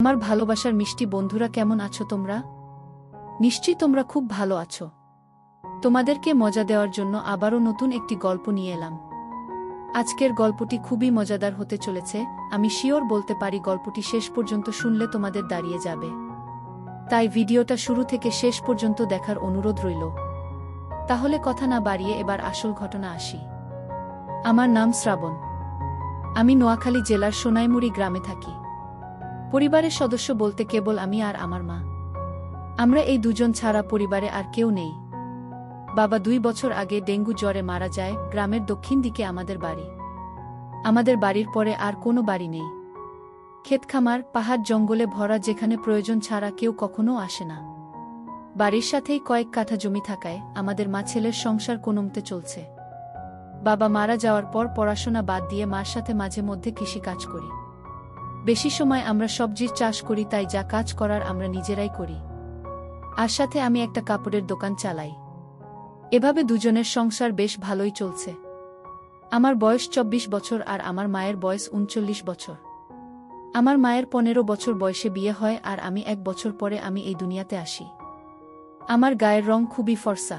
আমার ভালোবাসার মিষ্টি বন্ধুরা, কেমন আছো তোমরা? নিশ্চয়ই তোমরা খুব ভালো আছো। তোমাদেরকে মজা দেওয়ার জন্য আবারও নতুন একটি গল্প নিয়ে এলাম। আজকের গল্পটি খুবই মজাদার হতে চলেছে। আমি শিওর বলতে পারি গল্পটি শেষ পর্যন্ত শুনলে তোমাদের দাঁড়িয়ে যাবে। তাই ভিডিওটা শুরু থেকে শেষ পর্যন্ত দেখার অনুরোধ রইল। তাহলে কথা না বাড়িয়ে এবার আসল ঘটনা আসি। আমার নাম শ্রাবণ। আমি নোয়াখালী জেলার সোনাইমুড়ি গ্রামে থাকি। পরিবারের সদস্য বলতে কেবল আমি আর আমার মা। আমরা এই দুজন ছাড়া পরিবারে আর কেউ নেই। বাবা 2 বছর আগে ডেঙ্গু জ্বরে মারা যায়। গ্রামের দক্ষিণ দিকে আমাদের বাড়ি। আমাদের বাড়ির পরে আর কোনো বাড়ি নেই। ক্ষেতখামার, পাহাড় জঙ্গলে ভরা, যেখানে প্রয়োজন ছাড়া কেউ কখনো আসে না। বাড়ির সাথেই কয়েক কাঠা জমি থাকায় আমাদের মা ছেলের সংসার কোনোমতে চলছে। বাবা মারা যাওয়ার পর পড়াশোনা বাদ দিয়ে মার সাথে মাঝে মধ্যে কৃষি কাজ করি। বেশি সময় আমরা সবজির চাষ করি, তাই যা কাজ করার আমরা নিজেরাই করি। আর সাথে আমি একটা কাপড়ের দোকান চালাই। এভাবে দুজনের সংসার বেশ ভালোই চলছে। আমার বয়স 24 বছর আর আমার মায়ের বয়স 39 বছর। আমার মায়ের 15 বছর বয়সে বিয়ে হয় আর আমি 1 বছর পরে আমি এই দুনিয়াতে আসি। আমার গায়ের রং খুবই ফর্সা।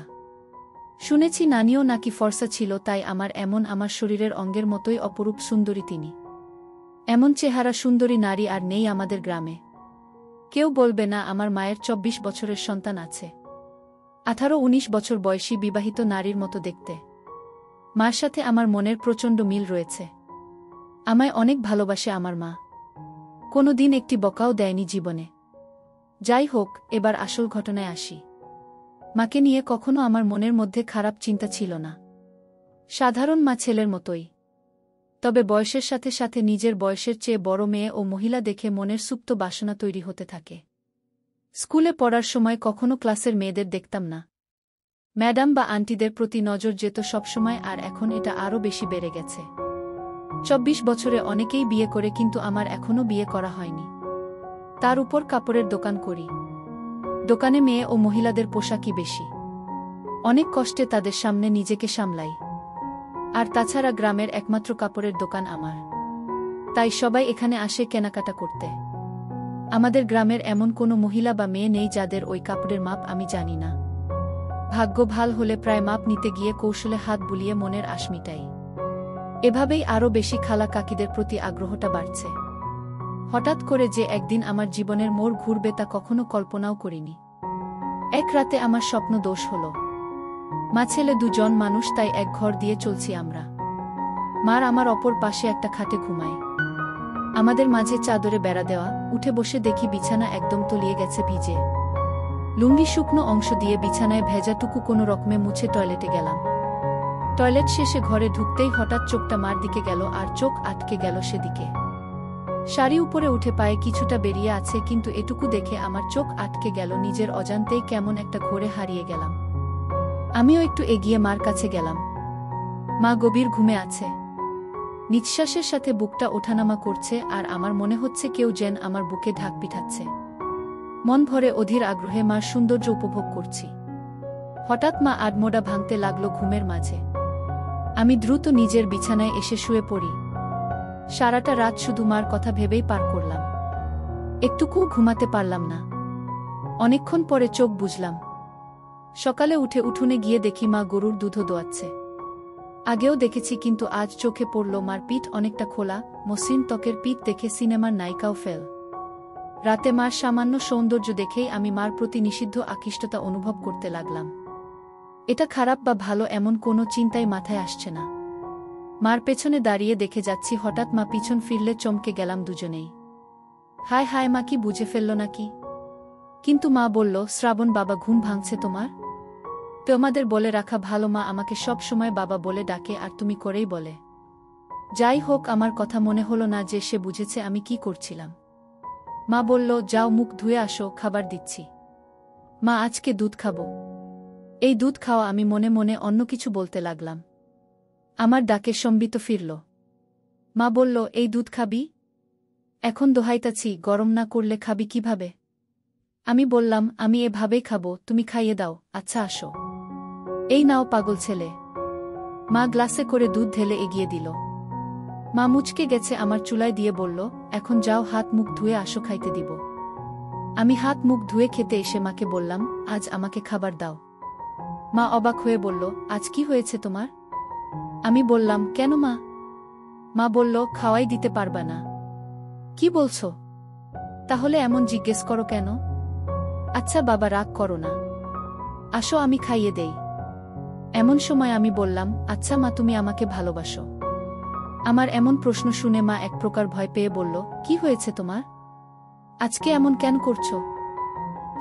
শুনেছি নানিও নাকি ফর্সা ছিল, তাই আমার শরীরের অঙ্গের মতোই অপরূপ সুন্দরী তিনি। এমন চেহারা সুন্দরী নারী আর নেই আমাদের গ্রামে। কেউ বলবে না আমার মায়ের 24 বছরের সন্তান আছে। 18-19 বছর বয়সী বিবাহিত নারীর মতো দেখতে। মার সাথে আমার মনের প্রচণ্ড মিল রয়েছে। আমায় অনেক ভালোবাসে আমার মা। কোনো দিন একটি বকাও দেয়নি জীবনে। যাই হোক, এবার আসল ঘটনায় আসি। মাকে নিয়ে কখনো আমার মনের মধ্যে খারাপ চিন্তা ছিল না। সাধারণ মা ছেলের মতোই। তবে বয়সের সাথে সাথে নিজের বয়সের চেয়ে বড় মেয়ে ও মহিলা দেখে মনের সুপ্ত বাসনা তৈরি হতে থাকে। স্কুলে পড়ার সময় কখনো ক্লাসের মেয়েদের দেখতাম না। ম্যাডাম বা আন্টিদের প্রতি নজর যেত সবসময়, আর এখন এটা আরও বেশি বেড়ে গেছে। 24 বছরে অনেকেই বিয়ে করে, কিন্তু আমার এখনও বিয়ে করা হয়নি। তার উপর কাপড়ের দোকান করি। দোকানে মেয়ে ও মহিলাদের পোশাকই বেশি। অনেক কষ্টে তাদের সামনে নিজেকে সামলাই। আর তাছাড়া গ্রামের একমাত্র কাপড়ের দোকান আমার। তাই সবাই এখানে আসে কেনাকাটা করতে। আমাদের গ্রামের এমন কোনো মহিলা বা মেয়ে নেই যাদের ওই কাপড়ের মাপ আমি জানি না। ভাগ্য ভাল হলে প্রায় মাপ নিতে গিয়ে কৌশলে হাত বুলিয়ে মনের আশ মিটাই। এভাবেই আরও বেশি খালা কাকিদের প্রতি আগ্রহটা বাড়ছে। হঠাৎ করে যে একদিন আমার জীবনের মোড় ঘুরবে তা কখনো কল্পনাও করিনি। এক রাতে আমার স্বপ্ন দোষ হলো। মা ছেলে দুজন মানুষ, তাই এক ঘর দিয়ে চলছি আমরা। মার আমার অপর পাশে একটা খাটে ঘুমায়। আমাদের মাঝে চাদরে বেড়া দেওয়া। উঠে বসে দেখি বিছানা একদম তলিয়ে গেছে ভিজে। লুঙ্গি শুকনো অংশ দিয়ে বিছানায় ভেজাটুকু কোনো রকমে মুছে টয়লেটে গেলাম। টয়লেট শেষে ঘরে ঢুকতেই হঠাৎ চোখটা মার দিকে গেল, আর চোখ আটকে গেল সেদিকে। শাড়ি উপরে উঠে পায়ে কিছুটা বেরিয়ে আছে, কিন্তু এটুকু দেখে আমার চোখ আটকে গেল। নিজের অজান্তেই কেমন একটা ঘোরে হারিয়ে গেলাম। আমিও একটু এগিয়ে মার কাছে গেলাম। মা গভীর ঘুমে আছে। নিঃশ্বাসের সাথে বুকটা ওঠানামা করছে, আর আমার মনে হচ্ছে কেউ যেন আমার বুকে ঢাক পিঠাচ্ছে। মন ভরে অধীর আগ্রহে মার সৌন্দর্য উপভোগ করছি। হঠাৎ মা আডমোডা ভাঙতে লাগলো ঘুমের মাঝে। আমি দ্রুত নিজের বিছানায় এসে শুয়ে পড়ি। সারাটা রাত শুধু মার কথা ভেবেই পার করলাম। একটুকুও ঘুমাতে পারলাম না। অনেকক্ষণ পরে চোখ বুজলাম। সকালে উঠে উঠোনে গিয়ে দেখি মা গরুর দুধও দোয়াচ্ছে। আগেও দেখেছি, কিন্তু আজ চোখে পড়ল মার পিঠ অনেকটা খোলা, মসৃণ ত্বকের পিঠ দেখে সিনেমার নায়িকাও ফেল। রাতে মার সামান্য সৌন্দর্য দেখেই আমি মার প্রতি নিষিদ্ধ আকৃষ্টতা অনুভব করতে লাগলাম। এটা খারাপ বা ভালো এমন কোনো চিন্তাই মাথায় আসছে না। মার পেছনে দাঁড়িয়ে দেখে যাচ্ছি, হঠাৎ মা পিছন ফিরলে চমকে গেলাম দুজনেই। হায় হায়, মা কি বুঝে ফেলল নাকি? কিন্তু মা বলল, শ্রাবণ, বাবা ঘুম ভাঙছে তোমার? তোমাদের বলে রাখা ভালো, মা আমাকে সব সময় বাবা বলে ডাকে আর তুমি করেই বলে। যাই হোক, আমার কথা মনে হলো না যে সে বুঝেছে আমি কি করছিলাম। মা বলল, যাও মুখ ধুয়ে আসো, খাবার দিচ্ছি। মা, আজকে দুধ খাবো। এই দুধ খাওয়া। আমি মনে মনে অন্য কিছু বলতে লাগলাম। আমার ডাকে সম্বিত ফিরল। মা বলল, এই দুধ খাবি? এখন দোহাইতাছি, গরম না করলে খাবি কিভাবে? আমি বললাম, আমি এভাবেই খাবো, তুমি খাইয়ে দাও। আচ্ছা আসো। এই নাও পাগল ছেলে। মা গ্লাসে করে দুধ ঢেলে এগিয়ে দিল। মা মুচকে গেছে আমার চুলায় দিয়ে বলল, এখন যাও হাত মুখ ধুয়ে আসো, খাইতে দিব। আমি হাত মুখ ধুয়ে খেতে এসে মাকে বললাম, আজ আমাকে খাবার দাও। মা অবাক হয়ে বলল, আজ কি হয়েছে তোমার? আমি বললাম, কেন মা? মা বলল, খাওয়াই দিতে পারবা না। কি বলছো? তাহলে এমন জিজ্ঞেস করো কেন? আচ্ছা বাবা, রাগ করো না, আসো আমি খাইয়ে দেই। এমন সময় আমি বললাম, আচ্ছা মা, তুমি আমাকে ভালোবাসো? আমার এমন প্রশ্ন শুনে মা এক প্রকার ভয় পেয়ে বলল, কি হয়েছে তোমার? আজকে এমন কেন করছো?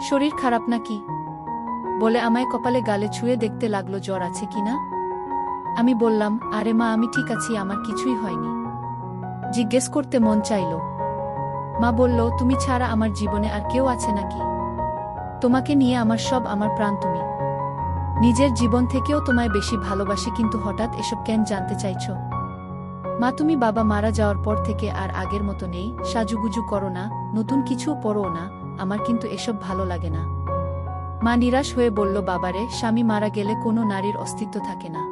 শরীর খারাপ নাকি? বলে আমায় কপালে গালে ছুঁয়ে দেখতে লাগলো জ্বর আছে কিনা। আমি বললাম, আরে মা, আমি ঠিক আছি, আমার কিছুই হয়নি। জিজ্ঞেস করতে মন চাইল। মা বলল, তুমি ছাড়া আমার জীবনে আর কেউ আছে নাকি? তোমাকে নিয়ে আমার সব, আমার প্রাণ তুমি। নিজের জীবন থেকেও তোমায় বেশি ভালোবাসি, কিন্তু হঠাৎ এসব কেন জানতে চাইছ? মা, তুমি বাবা মারা যাওয়ার পর থেকে আর আগের মতো নেই, সাজুগুজু করো না, নতুন কিছুও পড়ো না, আমার কিন্তু এসব ভালো লাগে না। মা নিরাশ হয়ে বলল, বাবারে, স্বামী মারা গেলে কোনো নারীর অস্তিত্ব থাকে না।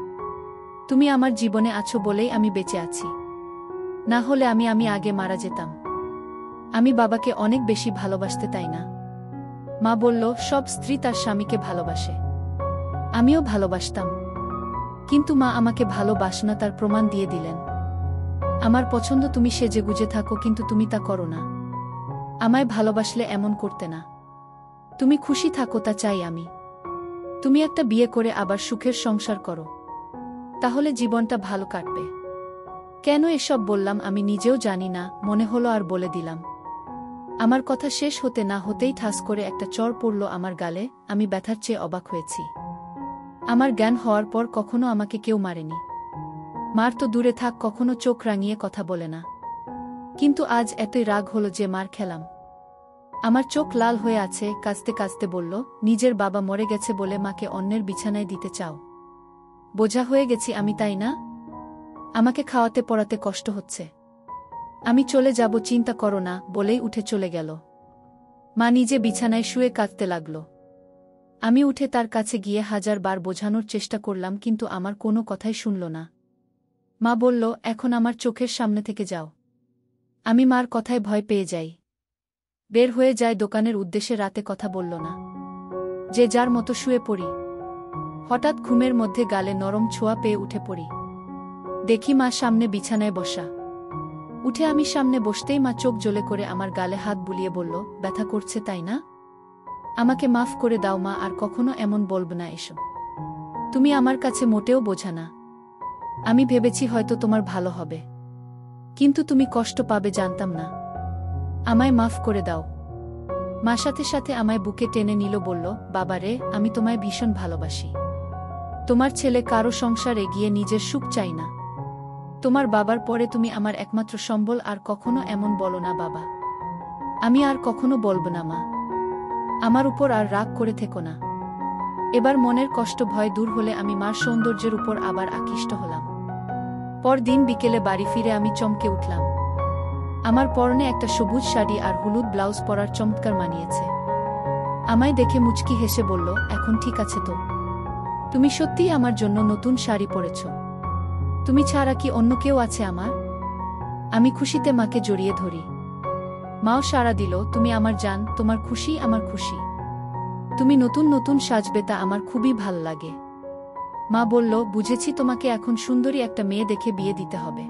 তুমি আমার জীবনে আছো বলেই আমি বেঁচে আছি, না হলে আমি আগে মারা যেতাম। আমি বাবাকে অনেক বেশি ভালোবাসতে, তাই না? মা বলল, সব স্ত্রী তার স্বামীকে ভালোবাসে, আমিও ভালোবাসতাম, কিন্তু মা আমাকে ভালোবাসে না, তার প্রমাণ দিয়ে দিলেন। আমার পছন্দ তুমি সেজেগুজে থাকো, কিন্তু তুমি তা করো না। আমায় ভালোবাসলে এমন করতে না। তুমি খুশি থাকো, তা চাই আমি। তুমি একটা বিয়ে করে আবার সুখের সংসার করো, তাহলে জীবনটা ভালো কাটবে। কেন এসব বললাম আমি নিজেও জানি না, মনে হলো আর বলে দিলাম। আমার কথা শেষ হতে না হতেই ঠাস করে একটা চড় পড়ল আমার গালে। আমি ব্যথার চেয়ে অবাক হয়েছি। আমার জ্ঞান হওয়ার পর কখনো আমাকে কেউ মারেনি। মার তো দূরে থাক, কখনো চোখ রাঙিয়ে কথা বলে না, কিন্তু আজ এতই রাগ হলো যে মার খেলাম। আমার চোখ লাল হয়ে আছে, কাঁদতে কাঁদতে বলল, নিজের বাবা মরে গেছে বলে মাকে অন্যের বিছানায় দিতে চাও? বোঝা হয়ে গেছি আমি, তাই না? আমাকে খাওয়াতে পড়াতে কষ্ট হচ্ছে, আমি চলে যাব, চিন্তা করো না, বলেই উঠে চলে গেল। মা নিজে বিছানায় শুয়ে কাঁদতে লাগল। আমি উঠে তার কাছে গিয়ে 1000 বার বোঝানোর চেষ্টা করলাম, কিন্তু আমার কোনো কথাই শুনল না। মা বলল, এখন আমার চোখের সামনে থেকে যাও। আমি মার কথায় ভয় পেয়ে যাই, বের হয়ে যায় দোকানের উদ্দেশ্যে। রাতে কথা বলল না, যে যার মতো শুয়ে পড়ি। হঠাৎ ঘুমের মধ্যে গালে নরম ছোঁয়া পেয়ে উঠে পড়ি। দেখি মা সামনে বিছানায় বসা। উঠে আমি সামনে বসতেই মা চোখ জ্বলে করে আমার গালে হাত বুলিয়ে বলল, ব্যথা করছে তাই না? আমাকে মাফ করে দাও মা, আর কখনো এমন বলবে না এসো। তুমি আমার কাছে মোটেও বোঝা না। আমি ভেবেছি হয়তো তোমার ভালো হবে, কিন্তু তুমি কষ্ট পাবে জানতাম না। আমায় মাফ করে দাও। মা সাথে সাথে আমায় বুকে টেনে নিল, বলল, বাবারে, আমি তোমায় ভীষণ ভালোবাসি। তোমার ছেলে কারো সংসার এগিয়ে নিজের সুখ চাই না। তোমার বাবার পরে তুমি আমার একমাত্র সম্বল, আর কখনো এমন বলো না বাবা। আমি আর কখনো বলব না মা। আমার উপর আর রাগ করে থেকো না। এবার মনের কষ্ট ভয় দূর হলে আমি মার সৌন্দর্যের উপর আবার আকৃষ্ট হলাম। পরদিন বিকেলে বাড়ি ফিরে আমি চমকে উঠলাম। আমার পরনে একটা সবুজ শাড়ি আর হলুদ ব্লাউজ পরার চমৎকার মানিয়েছে। আমায় দেখে মুচকি হেসে বলল, এখন ঠিক আছে তো? তুমি সত্যিই আমার জন্য নতুন শাড়ি পরেছ? তুমি ছাড়া কি অন্য কেউ আছে আমার? আমি খুশিতে মাকে জড়িয়ে ধরি। মাও সাড়া দিল, তুমি আমার জান, তোমার খুশি আমার খুশি। তুমি নতুন নতুন সাজবে, তা আমার খুবই ভাল লাগে। মা বলল, বুঝেছি, তোমাকে এখন সুন্দরী একটা মেয়ে দেখে বিয়ে দিতে হবে।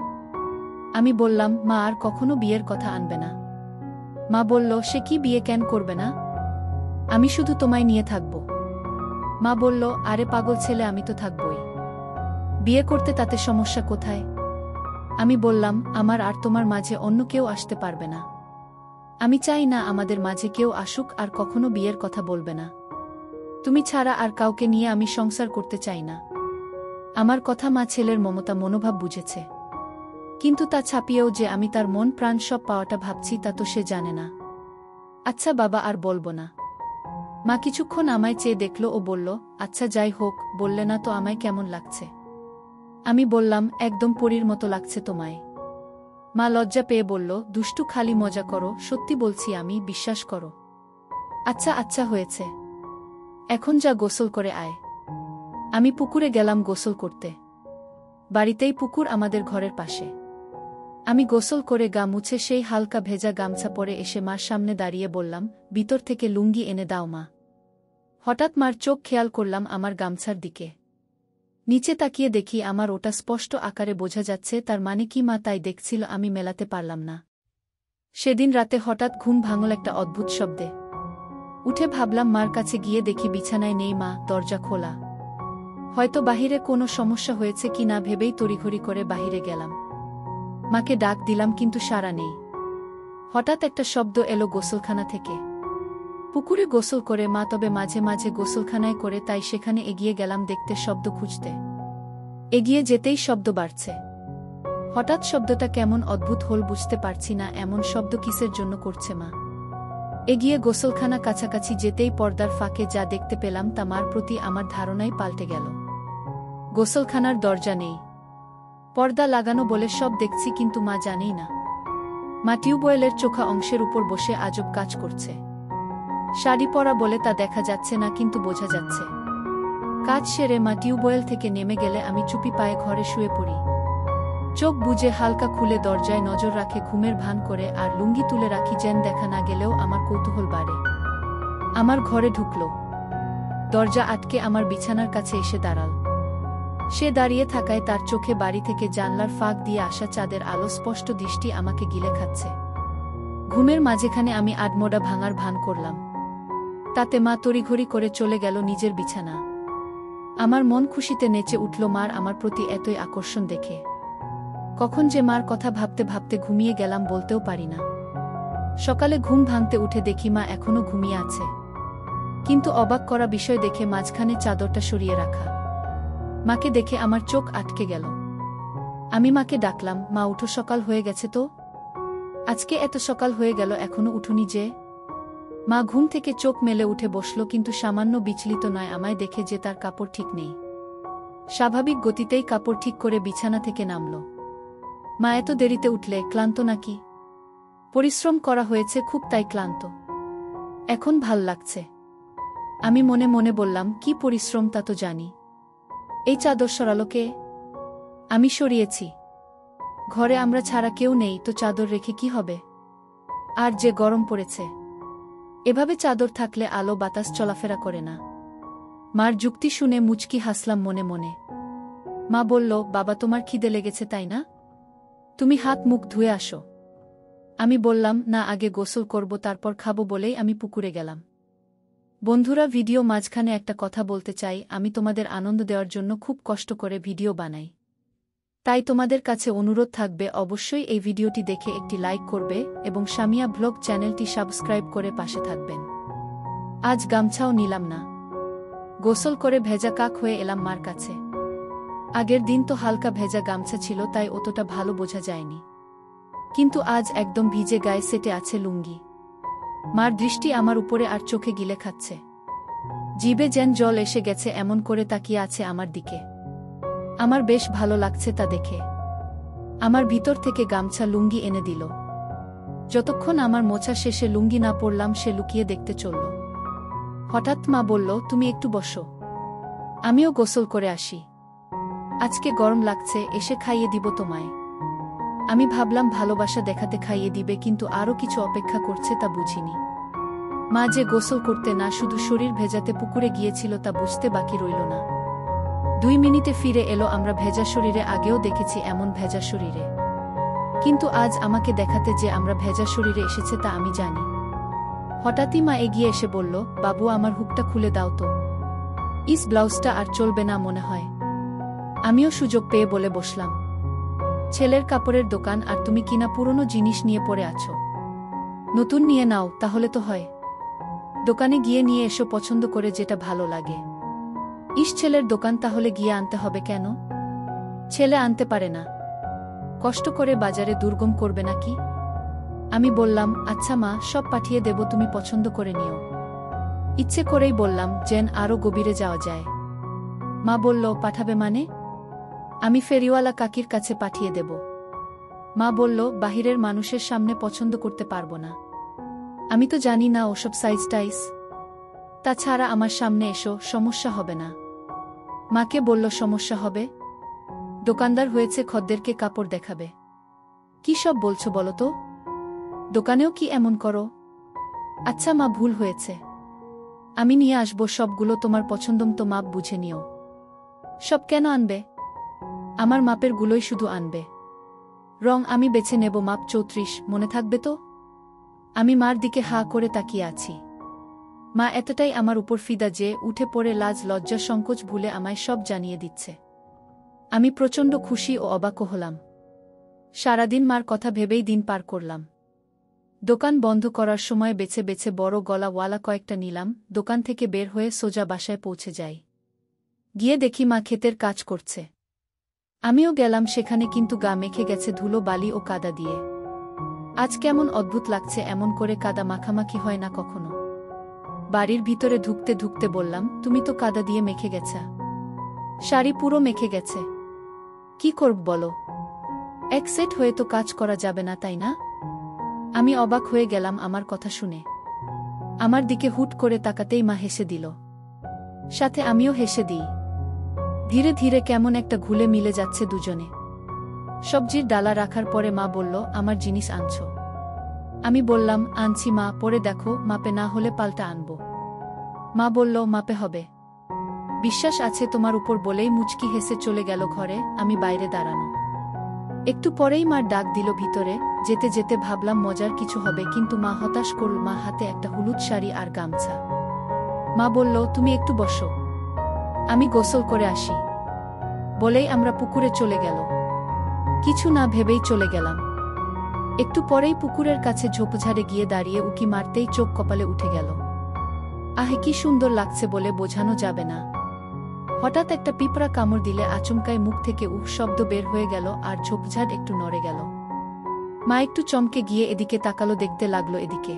আমি বললাম, মা আর কখনো বিয়ের কথা আনবে না। মা বলল, সে কি, বিয়ে কেন করবে না? আমি শুধু তোমায় নিয়ে থাকব। মা বলল, আরে পাগল ছেলে, আমি তো থাকবই। বিয়ে করতে তাতে সমস্যা কোথায়? আমি বললাম, আমার আর তোমার মাঝে অন্য কেউ আসতে পারবে না। আমি চাই না আমাদের মাঝে কেউ আসুক, আর কখনো বিয়ের কথা বলবে না। তুমি ছাড়া আর কাউকে নিয়ে আমি সংসার করতে চাই না। আমার কথা মা ছেলের মমতা মনোভাব বুঝেছে, কিন্তু তা ছাপিয়েও যে আমি তার মন প্রাণ সব পাওয়াটা ভাবছি, তা তো সে জানে না। আচ্ছা বাবা, আর বলবো না। মা কিছুক্ষণ আমায় চেয়ে দেখল ও বলল, আচ্ছা যাই হোক, বললে না তো আমায় কেমন লাগছে? আমি বললাম, একদম পরীর মতো লাগছে তোমায়। মা লজ্জা পেয়ে বলল, দুষ্টু, খালি মজা করো, সত্যি বলছি আমি, বিশ্বাস করো। আচ্ছা আচ্ছা হয়েছে, এখন যা গোসল করে আয়। আমি পুকুরে গেলাম গোসল করতে। বাড়িতেই পুকুর, আমাদের ঘরের পাশে। আমি গোসল করে গা মুছে সেই হালকা ভেজা গামছা পরে এসে মার সামনে দাঁড়িয়ে বললাম, ভিতর থেকে লুঙ্গি এনে দাও মা। হঠাৎ মার চোখ খেয়াল করলাম আমার গামছার দিকে। নিচে তাকিয়ে দেখি আমার ওটা স্পষ্ট আকারে বোঝা যাচ্ছে, তার মানে কি মা তাই দেখছিল, আমি মেলাতে পারলাম না। সেদিন রাতে হঠাৎ ঘুম ভাঙল একটা অদ্ভুত শব্দে। উঠে ভাবলাম মার কাছে গিয়ে দেখি বিছানায় নেই মা, দরজা খোলা। হয়তো বাহিরে কোনো সমস্যা হয়েছে কি না ভেবেই তড়িঘড়ি করে বাহিরে গেলাম। মাকে ডাক দিলাম কিন্তু সাড়া নেই। হঠাৎ একটা শব্দ এলো গোসলখানা থেকে। পুকুরে গোসল করে মা, তবে মাঝে মাঝে গোসলখানায় করে, তাই সেখানে এগিয়ে গেলাম দেখতে, শব্দ খুঁজতে। এগিয়ে যেতেই শব্দ বাড়ছে। হঠাৎ শব্দটা কেমন অদ্ভুত হল, বুঝতে পারছি না এমন শব্দ কিসের জন্য করছে মা। এগিয়ে গোসলখানা কাছাকাছি যেতেই পর্দার ফাঁকে যা দেখতে পেলাম তা মার প্রতি আমার ধারণাই পাল্টে গেল। গোসলখানার দরজা নেই, পর্দা লাগানো বলে সব দেখছি, কিন্তু মা জানেই না। মা টিউবওয়েলের চোখা অংশের উপর বসে আজব কাজ করছে। শাড়ি পরা বলে তা দেখা যাচ্ছে না, কিন্তু বোঝা যাচ্ছে। কাজ সেরে মা টিউবওয়েল থেকে নেমে গেলে আমি চুপি পায়ে ঘরে শুয়ে পড়ি। চোখ বুজে হালকা খুলে দরজায় নজর রাখে ঘুমের ভান করে, আর লুঙ্গি তুলে রাখি যেন দেখা না গেলেও আমার কৌতূহল বাড়ে। আমার ঘরে ঢুকল, দরজা আটকে আমার বিছানার কাছে এসে দাঁড়াল। সে দাঁড়িয়ে থাকায় তার চোখে বাড়ি থেকে জানলার ফাঁক দিয়ে আসা চাঁদের আলো স্পষ্ট দৃষ্টি আমাকে গিলে খাচ্ছে। ঘুমের মাঝেখানে আমি আধমোড়া ভাঙার ভান করলাম, তাতে মা তড়িঘড়ি করে চলে গেল নিজের বিছানা। আমার মন খুশিতে নেচে উঠল মার আমার প্রতি এতই আকর্ষণ দেখে। কখন যে মার কথা ভাবতে ভাবতে ঘুমিয়ে গেলাম বলতেও পারি না। সকালে ঘুম ভাঙতে উঠে দেখি মা এখনো ঘুমিয়ে আছে, কিন্তু অবাক করা বিষয় দেখে মাঝখানে চাদরটা সরিয়ে রাখা। মাকে দেখে আমার চোখ আটকে গেল। আমি মাকে ডাকলাম, মা উঠো, সকাল হয়ে গেছে তো। আজকে এত সকাল হয়ে গেল এখনো উঠুনি যে। মা ঘুম থেকে চোখ মেলে উঠে বসল, কিন্তু সামান্য বিচলিত নয় আমায় দেখে যে তার কাপড় ঠিক নেই। স্বাভাবিক গতিতেই কাপড় ঠিক করে বিছানা থেকে নামল। মা এত দেরিতে উঠলে, ক্লান্ত নাকি? পরিশ্রম করা হয়েছে খুব, তাই ক্লান্ত। এখন ভাল লাগছে। আমি মনে মনে বললাম, কি পরিশ্রম তা তো জানি। এই চাদর সরালো কে? আমি সরিয়েছি। ঘরে আমরা ছাড়া কেউ নেই, তো চাদর রেখে কি হবে? আর যে গরম পড়েছে, এভাবে চাদর থাকলে আলো বাতাস চলাফেরা করে না। মার যুক্তি শুনে মুচকি হাসলাম মনে মনে। মা বলল, বাবা তোমার খিদে লেগেছে তাই না? তুমি হাত মুখ ধুয়ে আসো। আমি বললাম, না, আগে গোসল করব তারপর খাবো, বলেই আমি পুকুরে গেলাম। বন্ধুরা, ভিডিও মাঝখানে একটা কথা বলতে চাই। আমি তোমাদের আনন্দ দেওয়ার জন্য খুব কষ্ট করে ভিডিও বানাই, তাই তোমাদের কাছে অনুরোধ থাকবে অবশ্যই এই ভিডিওটি দেখে একটি লাইক করবে এবং সামিয়া ব্লগ চ্যানেলটি সাবস্ক্রাইব করে পাশে থাকবেন। আজ গামছাও নিলাম না, গোসল করে ভেজা কাক হয়ে এলাম মার কাছে। আগের দিন তো হালকা ভেজা গামছা ছিল, তাই অতটা ভালো বোঝা যায়নি, কিন্তু আজ একদম ভিজে গায়ে সেটে আছে লুঙ্গি। মার দৃষ্টি আমার উপরে আর চোখে গিলে খাচ্ছে। জিভে যেন জল এসে গেছে, এমন করে তাকিয়ে আছে আমার দিকে। আমার বেশ ভালো লাগছে তা দেখে। আমার ভিতর থেকে গামছা লুঙ্গি এনে দিল। যতক্ষণ আমার মোছা শেষে লুঙ্গি না পরলাম সে লুকিয়ে দেখতে চলল। হঠাৎ মা বলল, তুমি একটু বসো, আমিও গোসল করে আসি। আজকে গরম লাগছে, এসে খাইয়ে দিব তোমায়। আমি ভাবলাম ভালোবাসা দেখাতে খাইয়ে দিবে, কিন্তু আরও কিছু অপেক্ষা করছে তা বুঝিনি। মা যে গোসল করতে না, শুধু শরীর ভেজাতে পুকুরে গিয়েছিল তা বুঝতে বাকি রইল না। 2 মিনিটে ফিরে এলো। আমরা ভেজা শরীরে আগেও দেখেছি এমন ভেজা শরীরে, কিন্তু আজ আমাকে দেখাতে যে আমরা ভেজা শরীরে এসেছে তা আমি জানি। হঠাৎই মা এগিয়ে এসে বলল, বাবু আমার হুকটা খুলে দাও তো, ব্লাউজটা আর চলবে না মনে হয়। আমিও সুযোগ পেয়ে বলে বসলাম, ছেলের কাপড়ের দোকান, আর তুমি কিনা পুরনো জিনিস নিয়ে পড়ে আছো। নতুন নিয়ে নাও তাহলে তো হয়। দোকানে গিয়ে নিয়ে এসো পছন্দ করে যেটা ভালো লাগে। ছেলের দোকান তাহলে গিয়ে আনতে হবে কেন? ছেলে আনতে পারে না, কষ্ট করে বাজারে দুর্গম করবে নাকি? আমি বললাম, আচ্ছা মা, সব পাঠিয়ে দেব, তুমি পছন্দ করে নিও। ইচ্ছে করেই বললাম যেন আরও গভীরে যাওয়া যায়। মা বলল, পাঠাবে মানে? আমি ফেরিওয়ালা কাকির কাছে পাঠিয়ে দেব। মা বলল, বাহিরের মানুষের সামনে পছন্দ করতে পারবো না। আমি তো জানি না ওসব সাইজ টাইজ। তাছাড়া আমার সামনে এসো, সমস্যা হবে না। মাকে বলল, সমস্যা হবে? দোকানদার হয়েছে, খদ্দেরকে কাপড় দেখাবে। কি সব বলছো বলো তো? দোকানেও কি এমন করো? আচ্ছা মা, ভুল হয়েছে। আমি নিয়ে আসবো সবগুলো, তোমার পছন্দমতো মাপ বুঝে নিও। সব কেন আনবে? আমার মাপের গুলোই শুধু আনবে। রং আমি বেছে নেব, মাপ 34, মনে থাকবে তো? আমি মার দিকে হাঁ করে তাকিয়ে আছি। মা এতটাই আমার উপর ফিদা যে উঠে পড়ে লাজ লজ্জা সংকোচ ভুলে আমায় সব জানিয়ে দিচ্ছে। আমি প্রচণ্ড খুশি ও অবাকও হলাম। সারাদিন মার কথা ভেবেই দিন পার করলাম। দোকান বন্ধ করার সময় বেছে বেছে বড় গলাওয়ালা কয়েকটা নিলাম। দোকান থেকে বের হয়ে সোজা বাসায় পৌঁছে যাই। গিয়ে দেখি মা ক্ষেতের কাজ করছে। আমিও গেলাম সেখানে, কিন্তু গা মেখে গেছে ধুলো বালি ও কাদা দিয়ে। আজ কেমন অদ্ভুত লাগছে, এমন করে কাদা মাখামাখি হয় না কখনো। বাড়ির ভিতরে ঢুকতে ঢুকতে বললাম, তুমি তো কাদা দিয়ে মেখে গেছা। শাড়ি পুরো মেখে গেছে। কি করব বলো? এক সেট হয়ে তো কাজ করা যাবে না, তাই না? আমি অবাক হয়ে গেলাম আমার কথা শুনে। আমার দিকে হুট করে তাকাতেই মা হেসে দিল। সাথে আমিও হেসে দিই। ধীরে ধীরে কেমন একটা ঘুলে মিলে যাচ্ছে দুজনে। সবজির ডালা রাখার পরে মা বলল, আমার জিনিস আনছো? আমি বললাম, আনছি মা, পরে দেখো, মাপে না হলে পাল্টা আনবো। মা বলল, মাপে হবে। বিশ্বাস আছে তোমার উপর, বলেই মুচকি হেসে চলে গেল ঘরে। আমি বাইরে দাঁড়ানো। একটু পরেই মার ডাক দিল ভিতরে। যেতে যেতে ভাবলাম মজার কিছু হবে, কিন্তু মা হতাশ করল। মা হাতে একটা হলুদ শাড়ি আর গামছা। মা বলল, তুমি একটু বসো, আমি গোসল করে আসি। বলেই আমরা পুকুরে চলে গেল। কিছু না ভেবেই চলে গেলাম। একটু পরেই পুকুরের কাছে ঝোপঝাড়ে গিয়ে দাঁড়িয়ে উকি মারতেই চোখ কপালে উঠে গেল। আহে, কি সুন্দর লাগছে বলে বোঝানো যাবে না। হঠাৎ একটা পিঁপড়া কামড় দিলে আচমকাই মুখ থেকে উহ শব্দ বের হয়ে গেল আর ঝোপঝাড় একটু নড়ে গেল। মা একটু চমকে গিয়ে এদিকে তাকালো, দেখতে লাগলো এদিকে।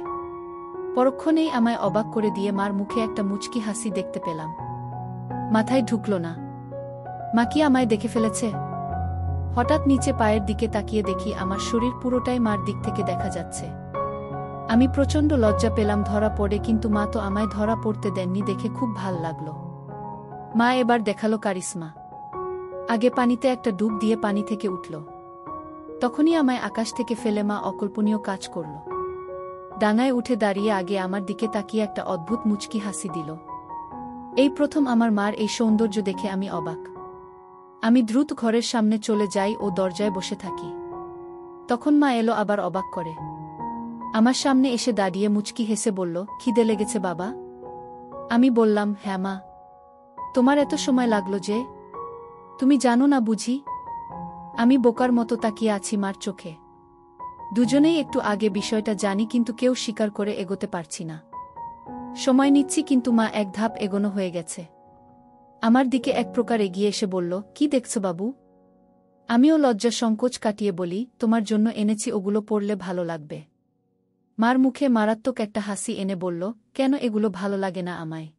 পরক্ষণেই আমায় অবাক করে দিয়ে মার মুখে একটা মুচকি হাসি দেখতে পেলাম। মাথায় ঢুকল না। মা কি আমায় দেখে ফেলেছে? হঠাৎ নিচে পায়ের দিকে তাকিয়ে দেখি আমার শরীর পুরোটাই মার দিক থেকে দেখা যাচ্ছে। আমি প্রচণ্ড লজ্জা পেলাম ধরা পড়ে, কিন্তু মা তো আমায় ধরা পড়তে দেননি দেখে খুব ভাল লাগলো। মা এবার দেখালো কারিশমা। আগে পানিতে একটা ডুব দিয়ে পানি থেকে উঠল। তখনই আমায় আকাশ থেকে ফেলে মা অকল্পনীয় কাজ করল। ডাঙায় উঠে দাঁড়িয়ে আগে আমার দিকে তাকিয়ে একটা অদ্ভুত মুচকি হাসি দিল। এই প্রথম আমার মার এই সৌন্দর্য দেখে আমি অবাক। আমি দ্রুত ঘরের সামনে চলে যাই ও দরজায় বসে থাকি। তখন মা এলো, আবার অবাক করে আমার সামনে এসে দাঁড়িয়ে মুচকি হেসে বলল, খিদে লেগেছে বাবা? আমি বললাম, হ্যাঁ মা। তোমার এত সময় লাগলো যে? তুমি জানো না বুঝি? আমি বোকার মতো তাকিয়ে আছি মার চোখে। দুজনেই একটু আগে বিষয়টা জানি, কিন্তু কেউ স্বীকার করে এগোতে পারছি না। সময় নিচ্ছি, কিন্তু মা এক ধাপ এগোনো হয়ে গেছে। আমার দিকে এক প্রকার এগিয়ে এসে বলল, কি দেখছো বাবু? আমিও লজ্জা সংকোচ কাটিয়ে বলি, তোমার জন্য এনেছি, ওগুলো পড়লে ভালো লাগবে। মার মুখে মারাত্মক একটা হাসি এনে বলল, কেন, এগুলো ভালো লাগে না আমায়?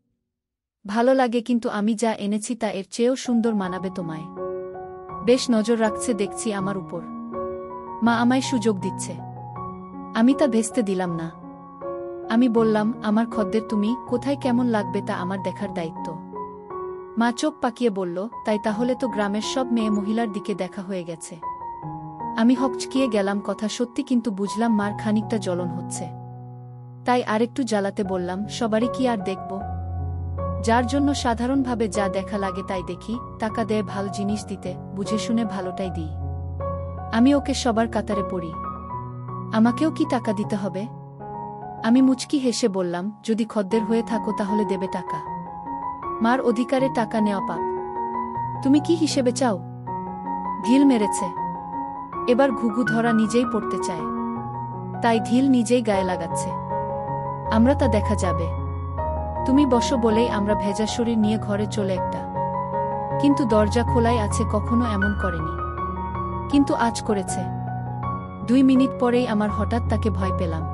ভালো লাগে, কিন্তু আমি যা এনেছি তা এর চেয়েও সুন্দর মানাবে তোমায়। বেশ নজর রাখছে দেখছি আমার উপর। মা আমায় সুযোগ দিচ্ছে। আমি তা ভেস্তে দিলাম না। আমি বললাম, আমার খদ্দের তুমি, কোথায় কেমন লাগবে তা আমার দেখার দায়িত্ব। মা চোখ পাকিয়ে বলল, তাই তাহলে তো গ্রামের সব মেয়ে মহিলার দিকে দেখা হয়ে গেছে। আমি হকচকিয়ে গেলাম, কথা সত্যি, কিন্তু বুঝলাম মার খানিকটা জ্বলন হচ্ছে। তাই আরেকটু জ্বালাতে বললাম, সবারই কি আর দেখব? যার জন্য সাধারণভাবে যা দেখা লাগে তাই দেখি। টাকা দেয় ভালো জিনিস দিতে, বুঝে শুনে ভালোটাই দিই। আমি ওকে সবার কাতারে পড়ি। আমাকেও কি টাকা দিতে হবে? আমি মুচকি হেসে বললাম, যদি খদ্দের হয়ে থাকো তাহলে দেবে টাকা। মার অধিকারে টাকা নেওয়া পাপ। তুমি কি হিসেবে চাও? ঢিল মেরেছে। এবার ঘুঘু ধরা নিজেই পড়তে চায়, তাই ঢিল নিজেই গায়ে লাগাচ্ছে। আমরা তা দেখা যাবে। তুমি বসো বলেই আমরা ভেজা শরীর নিয়ে ঘরে চলে একটা। কিন্তু দরজা খোলাই আছে, কখনো এমন করেনি। কিন্তু আজ করেছে। 2 মিনিট পরেই আমার হঠাৎ তাকে ভয় পেলাম।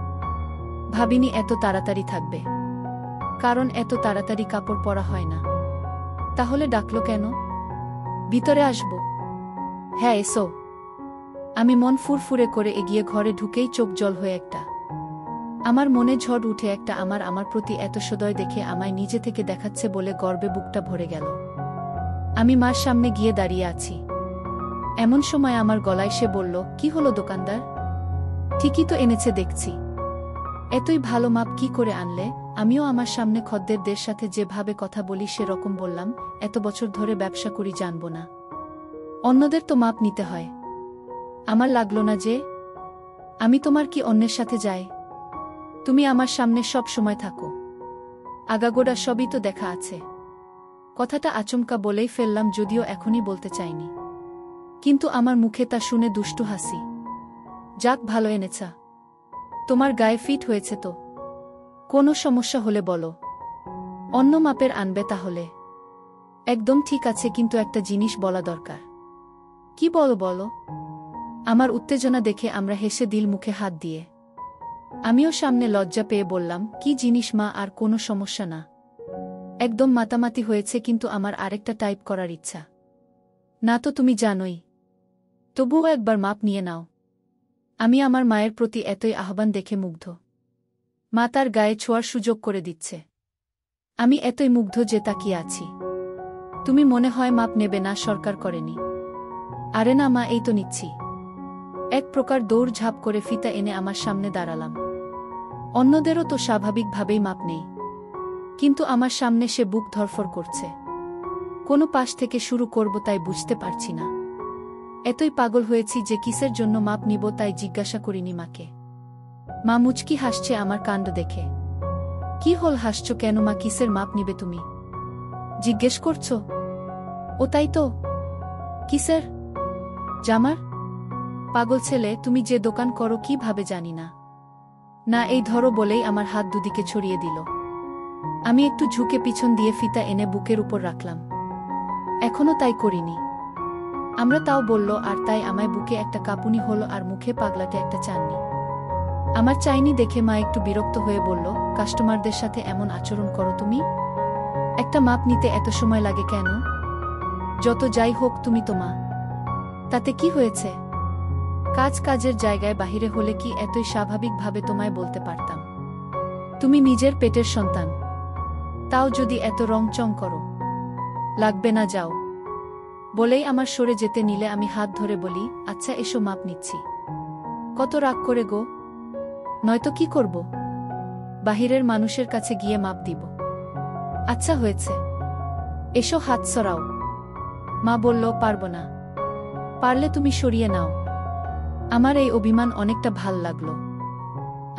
ভাবিনি এত তাড়াতাড়ি থাকবে, কারণ এত তাড়াতাড়ি কাপড় পরা হয় না। তাহলে ডাকলো কেন? ভিতরে আসবো? হ্যাঁ এসো। আমি মন ফুরফুরে করে এগিয়ে ঘরে ঢুকেই চোখ জল হয়ে একটা। আমার মনে ঝড় উঠে একটা। আমার প্রতি এত সদয় দেখে আমায় নিজে থেকে দেখাচ্ছে বলে গর্বে বুকটা ভরে গেল। আমি মার সামনে গিয়ে দাঁড়িয়ে আছি। এমন সময় আমার গলায় সে বলল, কি হলো দোকানদার? ঠিকই তো এনেছে দেখছি। এতই ভালো মাপ কি করে আনলে? আমিও আমার সামনে খদ্দেরদের সাথে যেভাবে কথা বলি সেরকম বললাম, এত বছর ধরে ব্যবসা করি, জানব না? অন্যদের তো মাপ নিতে হয়। আমার লাগলো না যে। আমি তোমার কি অন্যের সাথে যাই? তুমি আমার সামনে সব সময় থাকো, আগাগোড়া সবই তো দেখা আছে। কথাটা আচমকা বলেই ফেললাম, যদিও এখনই বলতে চাইনি। কিন্তু আমার মুখে তা শুনে দুষ্টু হাসি। যাক, ভালো এনেছা। তোমার গায়ে ফিট হয়েছে তো? কোনো সমস্যা হলে বলো, অন্য মাপের আনবে তাহলে। একদম ঠিক আছে, কিন্তু একটা জিনিস বলা দরকার। কি বলো বলো? আমার উত্তেজনা দেখে আমরা হেসে দিল মুখে হাত দিয়ে। আমিও সামনে লজ্জা পেয়ে বললাম, কি জিনিস মা? আর কোনো সমস্যা না। একদম মাতামাতি হয়েছে, কিন্তু আমার আরেকটা টাইপ করার ইচ্ছা। না তো তুমি জানোই। তবুও একবার মাপ নিয়ে নাও। আমি আমার মায়ের প্রতি এতই আহ্বান দেখে মুগ্ধ। মা তার গায়ে ছোঁয়ার সুযোগ করে দিচ্ছে। আমি এতই মুগ্ধ যে তাকিয়ে আছি। তুমি মনে হয় মাপ নেবে না? সরকার করেনি? আরে না মা, এই তো নিচ্ছি। এক প্রকার দৌড়ঝাঁপ করে ফিতা এনে আমার সামনে দাঁড়ালাম। অন্যদেরও তো স্বাভাবিকভাবেই মাপ নেই, কিন্তু আমার সামনে সে বুক ধরফর করছে। কোনো পাশ থেকে শুরু করব তাই বুঝতে পারছি না। এতই পাগল হয়েছি যে কিসের জন্য মাপ নিব তাই জিজ্ঞাসা করিনি মাকে। মা মুচকি হাসছে আমার কাণ্ড দেখে। কি হল, হাসছো কেন মা? কিসের মাপ নিবে তুমি জিজ্ঞেস করছো? ও তাই তো। কিসের? জামার। পাগল ছেলে, তুমি যে দোকান করো কিভাবে জানি না? না, এই ধরো বলেই আমার হাত দুদিকে ছড়িয়ে দিল। আমি একটু ঝুঁকে পিছন দিয়ে ফিতা এনে বুকের উপর রাখলাম। এখনো তাই করিনি। আমরা তাও বলল, আর তাই আমায় বুকে একটা কাঁপুনি হলো আর মুখে পাগলাটে একটা চাননি। আমার চাইনি দেখে মা একটু বিরক্ত হয়ে বলল, কাস্টমারদের সাথে এমন আচরণ করো তুমি? একটা মাপ নিতে এত সময় লাগে কেন? যত যাই হোক তুমি তো মা, তাতে কি হয়েছে? কাজের জায়গায় বাহিরে হলে কি এতই স্বাভাবিকভাবে তোমায় বলতে পারতাম? তুমি নিজের পেটের সন্তান, তাও যদি এত রংচং করো। লাগবে না, যাও। বলেই আমার সরে যেতে নিলে আমি হাত ধরে বলি, আচ্ছা এসো মাপ নিচ্ছি। কত রাগ করে গো? নয়তো কি করব? বাহিরের মানুষের কাছে গিয়ে মাপ দিব? আচ্ছা হয়েছে, এসো হাত সরাও। মা বলল, পারব না। পারলে তুমি সরিয়ে নাও। আমার এই অভিমান অনেকটা ভাল লাগলো।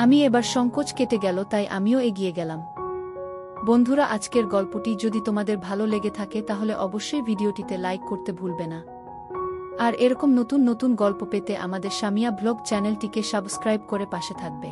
আমি এবার সংকোচ কেটে গেল, তাই আমিও এগিয়ে গেলাম। বন্ধুরা, আজকের গল্পটি যদি তোমাদের ভালো লেগে থাকে তাহলে অবশ্যই ভিডিওটিতে লাইক করতে ভুলবে না। আর এরকম নতুন নতুন গল্প পেতে আমাদের সামিয়া ব্লগ চ্যানেলটিকে সাবস্ক্রাইব করে পাশে থাকবে।